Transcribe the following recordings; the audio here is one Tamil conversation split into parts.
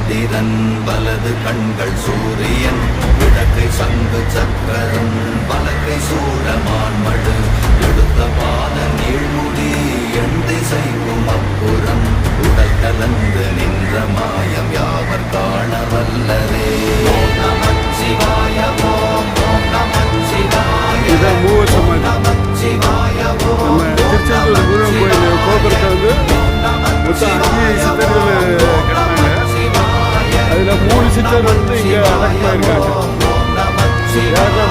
சந்திரன் வலது கண்கள் சூரியன் இடக்கை சங்கு சக்கரம் வலக்கை சூழமான்மடு எடுத்த பாத நீழ்முடி எண் திசைக்கும் அப்புறம் உடல் கலந்து நின்ற மாயம் யாவர் காண வல்லரே. ஓம் நமச்சிவாய ஓம் ஓம் நமச்சிவாய ஓம் நமச்சிவாய ஓம் திருச்செந்தூர் முருகன் கோயில் கோபுரத்தை வந்து மொத்தம் 5 சித்தர்கள் கிடந்தாங்க. அதில் 3 சித்தர் வந்து இங்கே அடக்கமாயிருக்காங்க.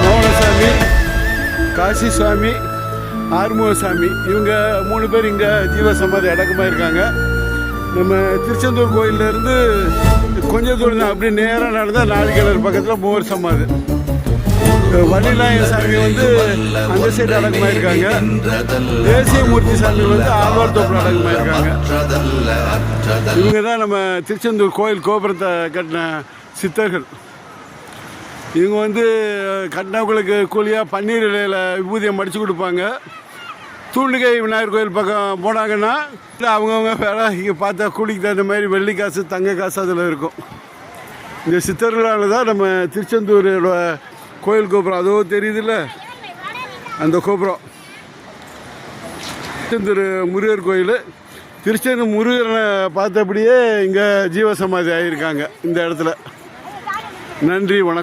மோகனசாமி, காசி சுவாமி, ஆறுமுகசாமி, இவங்க 3 பேர் இங்கே ஜீவசமாதி அடக்கமாயிருக்காங்க. நம்ம திருச்செந்தூர் கோயிலேருந்து கொஞ்சம் தூரம் தான், அப்படி நேராக நடந்தால் 4 கிலோமீட்டர் பக்கத்தில் மூவர் சமாதி. வள்ளிநாயக சாமி வந்து அந்த சைடு அடக்கமாயிருக்காங்க. தேசியமூர்த்தி சாமி வந்து ஆழ்வார் தோப்பில் அடக்கமாயிருக்காங்க. இவங்க தான் நம்ம திருச்செந்தூர் கோயில் கோபுரத்தை கட்டின சித்தர்கள். இவங்க வந்து கட்டினவங்களுக்கு கூலியாக பன்னீர் இலையில் விபூதியை மடித்து கொடுப்பாங்க. தூண்டுகை விநாயகர் கோயில் பக்கம் போனாங்கன்னா அவங்கவுங்க வேலை இங்கே பார்த்தா கூலிக்கு தகுந்த மாதிரி வெள்ளி காசு தங்க காசு அதில் இருக்கும். இந்த சித்தர்களால் தான் நம்ம திருச்செந்தூரோட கோயில் கோபுரம் அதோ தெரியுதுல்ல, அந்த கோபுரம் திருச்செந்தூர் முருகர் கோயில். திருச்செந்தூர் முருகனை பார்த்தபடியே இங்கே ஜீவசமாதி ஆகியிருக்காங்க இந்த இடத்துல. நன்றி, வணக்கம்.